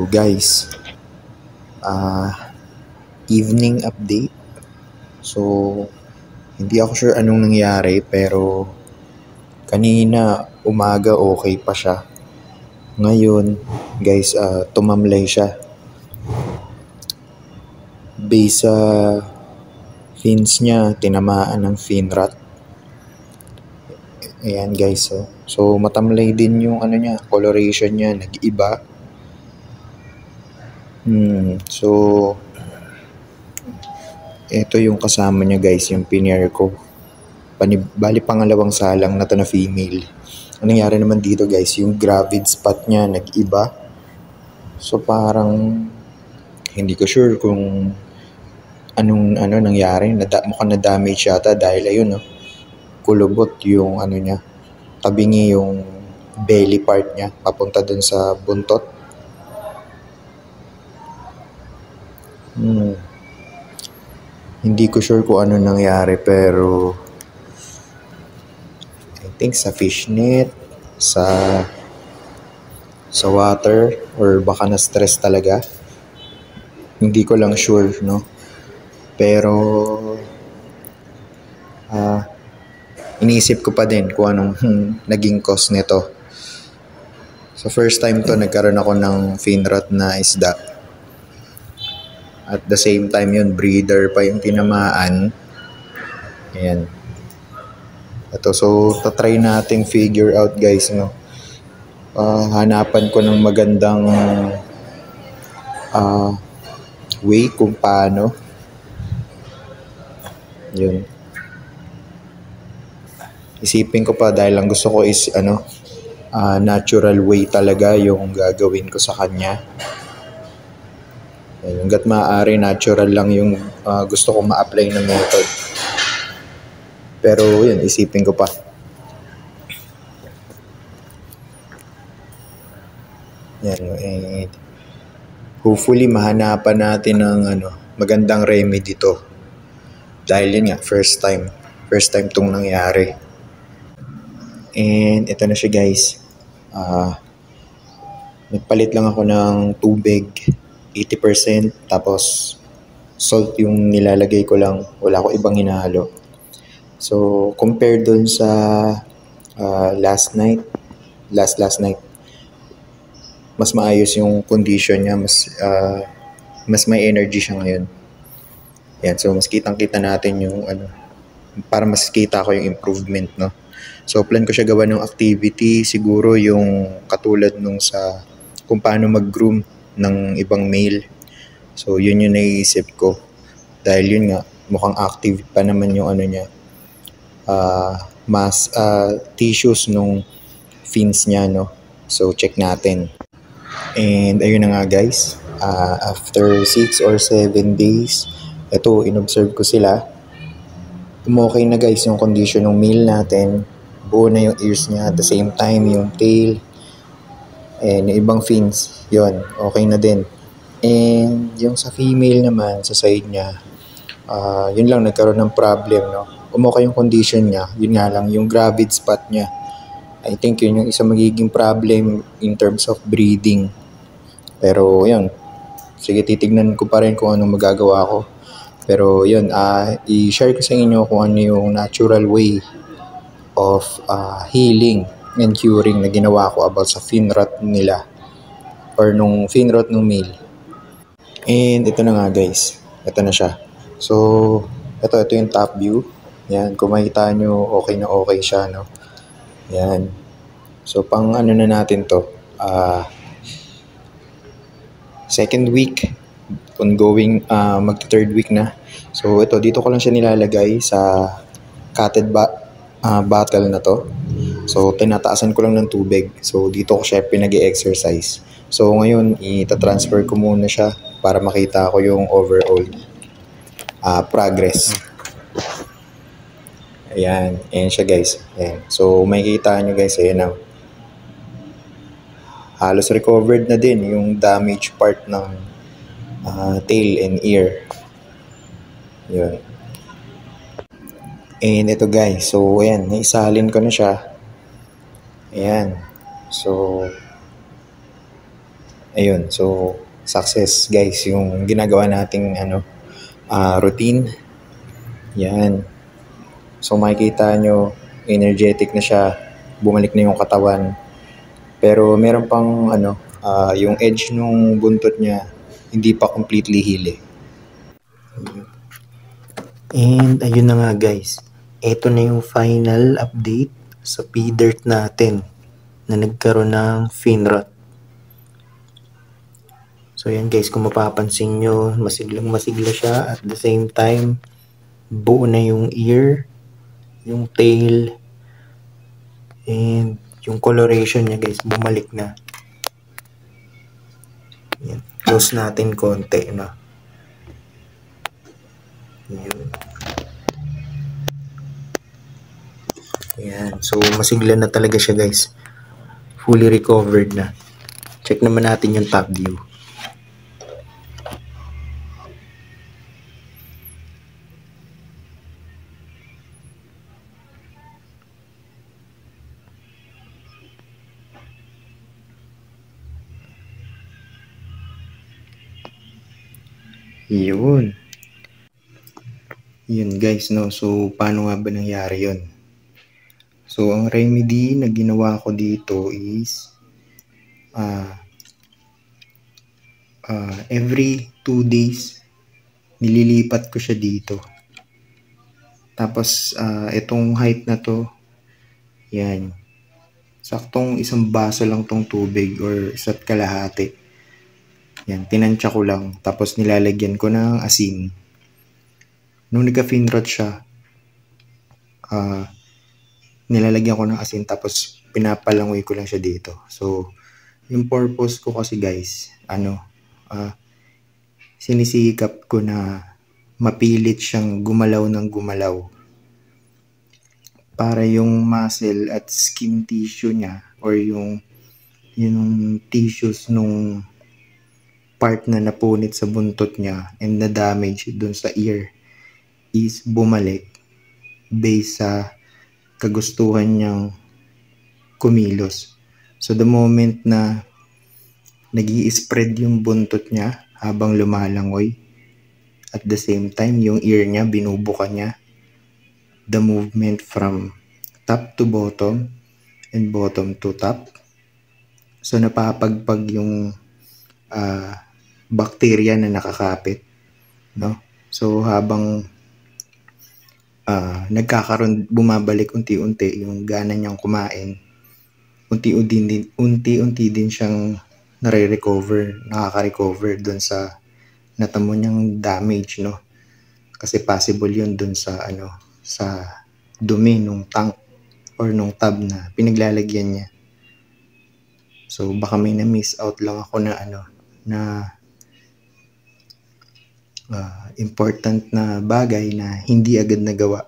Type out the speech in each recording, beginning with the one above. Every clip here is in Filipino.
guys, evening update. So hindi ako sure anong nangyari pero kanina umaga okay pa siya. Ngayon guys, tumamlay siya. Base sa fins niya, tinamaan ng fin rot. Ayan guys, so matamlay din yung niya, coloration niya, nag-iba. So ito yung kasama niya guys, yung pinier ko. Bali pangalawang salang na to na female. Ang nangyari naman dito guys, yung gravid spot niya nag-iba. So parang hindi ko sure kung anong nangyari. Mukhang na-damage yata dahil ayun kulubot yung niya. Tabingi yung belly part niya papunta dun sa buntot. Hindi ko sure kung ano nangyari pero I think sa fishnet, sa water, or baka na-stress talaga. Hindi ko lang sure, no? Pero iniisip ko pa din kung anong naging cause nito. So first time to nagkaroon ako ng fin rot na isda. At the same time yun, breeder pa yung tinamaan. Ayan. Ito, so tatry nating figure out guys, no? Hanapan ko ng magandang way kung paano. Yun. Isipin ko pa dahil lang gusto ko is natural way talaga yung gagawin ko sa kanya. Hanggat maaari natural lang yung gusto ko ma-apply na method. Pero yun, isipin ko pa. Yan, hopefully mahanapan natin ng magandang remedy to. Dahil yun nga, first time tong nangyari. And ito na siya guys. Nagpalit lang ako ng tubig 80%, tapos salt yung nilalagay ko lang, wala ko ibang hinahalo. So compared dun sa last night, mas maayos yung condition niya, mas may energy siya ngayon. Yan, so mas kitang-kita natin yung para mas kita ko yung improvement, no. So plan ko siya gawa ng activity, siguro yung katulad nung sa kung paano mag-groom ng ibang male. So yun yung naiisip ko. Dahil yun nga, mukhang active pa naman yung niya. Mas tissues nung fins niya, no. So check natin. And ayun na nga guys, after 6 or 7 days, ito, inobserve ko sila. Okay na guys yung condition ng male natin. Buo na yung ears niya, at the same time yung tail and yung ibang fins, yun, okay na din. And yung sa female naman, sa side niya, yun lang, nagkaroon ng problem, no. Okay yung condition niya, yun nga lang, yung gravid spot niya. I think yun yung isa magiging problem in terms of breeding. Pero yun, sige, titignan ko pa rin kung anong magagawa ko. Pero yun, i-share ko sa inyo kung ano yung natural way of healing and curing na ginawa ko about sa fin rot nila, or nung fin rot ng male. And ito na nga guys, ito na siya. So ito yung top view. Yan, kung makita nyo, okay na okay siya, no. Yan. So pang na natin to, second week, ongoing, mag-third week na. So ito, dito ko lang siya nilalagay sa cutted bottle na to. So tinataasan ko lang ng tubig. So dito ko siya pinag-exercise. So ngayon, ita-transfer ko muna siya para makita ko yung overall progress. Ayan, ayan siya guys. Ayan. So makikita nyo guys, ayan na. Halos recovered na din yung damaged part ng tail and ear. Yun. And ito guys, so ayan, naisalin ko na siya. Ayan. So Ayun, so success guys yung ginagawa nating routine. Yan. So makikita nyo, energetic na siya, bumalik na yung katawan. Pero meron pang yung edge nung buntot niya, hindi pa completely heal eh. And ayun na nga guys, ito na yung final update sa P-Dirt natin na nagkaroon ng fin rot. So yan guys, kung mapapansin nyo, masiglang masigla siya. At the same time, buo na yung ear, yung tail, and yung coloration niya guys, bumalik na. Yan. Close natin konti, no? Yun. Yan. So, masigla na talaga siya guys. Fully recovered na. Check naman natin yung top view. Yun. Yun guys, no? So, paano nga ba nangyari yun? So, ang remedy na ginawa ko dito is every 2 days nililipat ko siya dito. Tapos, itong height na to, yan. Saktong isang baso lang tong tubig or isa't kalahati. Yan, tinansya ko lang. Tapos nilalagyan ko ng asin. Nung nagka-finrot siya, nilalagyan ko ng asin tapos pinapalangoy ko lang siya dito. So, yung purpose ko kasi guys, sinisikap ko na mapilit siyang gumalaw ng gumalaw para yung muscle at skin tissue niya or yung tissues nung part na napunit sa buntot niya and na damage dun sa ear is bumalik based sa kagustuhan niyang kumilos. So the moment na nag-i-spread yung buntot niya habang lumalangoy, at the same time yung ear niya binubuka niya, the movement from top to bottom and bottom to top. So napapagpag yung bacteria na nakakapit, no? So habang nagkakaroon, bumabalik unti-unti yung gana niyang kumain, unti-unti din siyang nakaka-recover dun sa natamo niyang damage, no? Kasi possible yun dun sa sa dumi nung tank or nung tub na pinaglalagyan niya. So baka may na-miss out lang ako na important na bagay na hindi agad nagawa.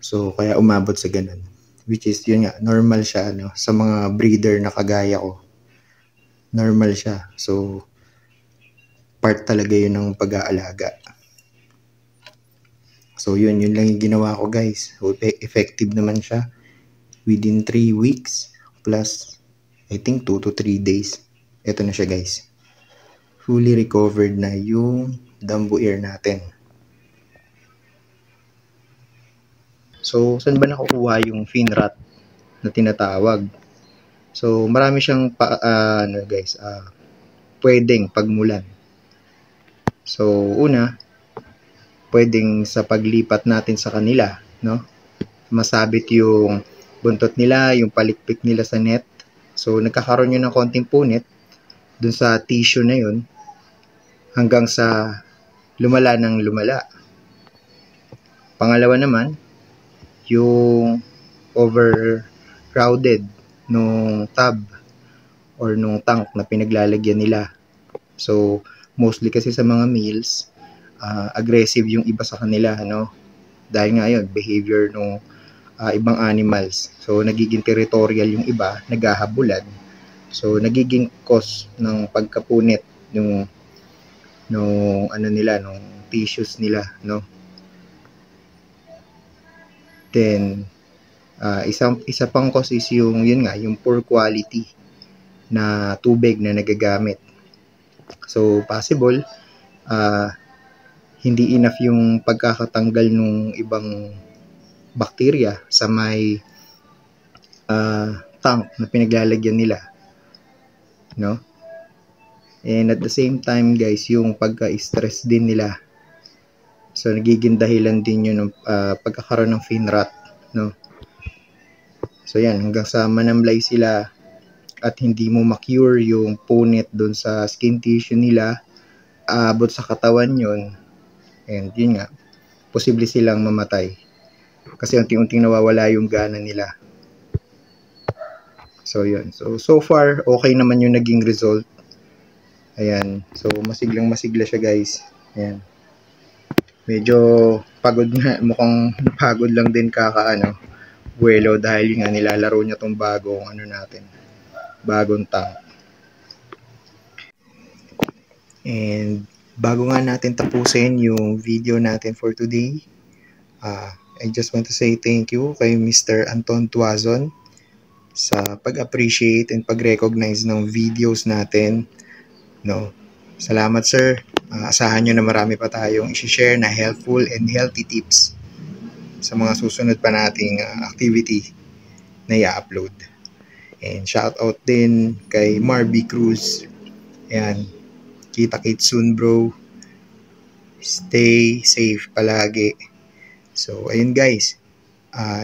So kaya umabot sa ganun. Which is yun nga, normal siya sa mga breeder na kagaya ko. Normal siya. So part talaga yun ng pag-aalaga. So yun lang yung ginawa ko guys. So, effective naman siya within 3 weeks plus I think 2 to 3 days. Ito na siya guys. Fully recovered na yung Dumbo ear natin. So saan ba nakukuha yung fin rot na tinatawag? So marami siyang pwedeng pagmulan. So una, pwedeng sa paglipat natin sa kanila, no? Masabit yung buntot nila, yung palikpik nila sa net. So nagkakaroon yun ng konting punit dun sa tissue na yun hanggang sa lumala ng lumala. Pangalawa naman, yung overcrowded nung tub or nung tank na pinaglalagyan nila. So mostly kasi sa mga males, aggressive yung iba sa kanila, no? Dahil nga yun, behavior nung ibang animals. So nagiging territorial yung iba, naghahabulan. So nagiging cause ng pagkapunit nung tissues nila, no? Then isa pang cause is yung poor quality na tubig na nagagamit. So, possible, hindi enough yung pagkakatanggal ng ibang bakterya sa may tank na pinaglalagyan nila, no? And at the same time, guys, yung pagka-stress din nila. So, nagiging dahilan din yun ng pagkakaroon ng fin rot, no? So, yan, hanggang sa manamlay sila at hindi mo ma-cure yung punit doon sa skin tissue nila, aabot sa katawan yun, and yun nga, posible silang mamatay. Kasi unti-unting nawawala yung gana nila. So, yun. So far, okay naman yung naging result. Ayan. So, masiglang-masigla siya, guys. Ayan. Medyo pagod na. Mukhang pagod lang din buwelo dahil nga nilalaro niya tong bagong bagong tank. And bago nga natin tapusin yung video natin for today, I just want to say thank you kay Mr. Anton Tuazon sa pag-appreciate and pag-recognize ng videos natin, no? Salamat, sir. Asahan nyo na marami pa tayong i-share na helpful and healthy tips sa mga susunod pa nating activity na i-upload. And shout out din kay Marby Cruz. Ayan. Kita-kits soon, bro. Stay safe palagi. So, ayun guys.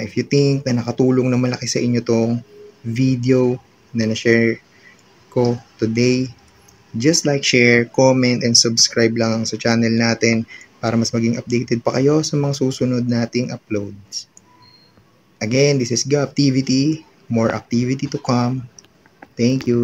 If you think na nakatulong na malaki sa inyo tong video na na-share ko today, just like, share, comment, and subscribe lang sa channel natin para mas maging updated pa kayo sa mga susunod nating uploads. Again, this is GAPtivity. More activity to come. Thank you.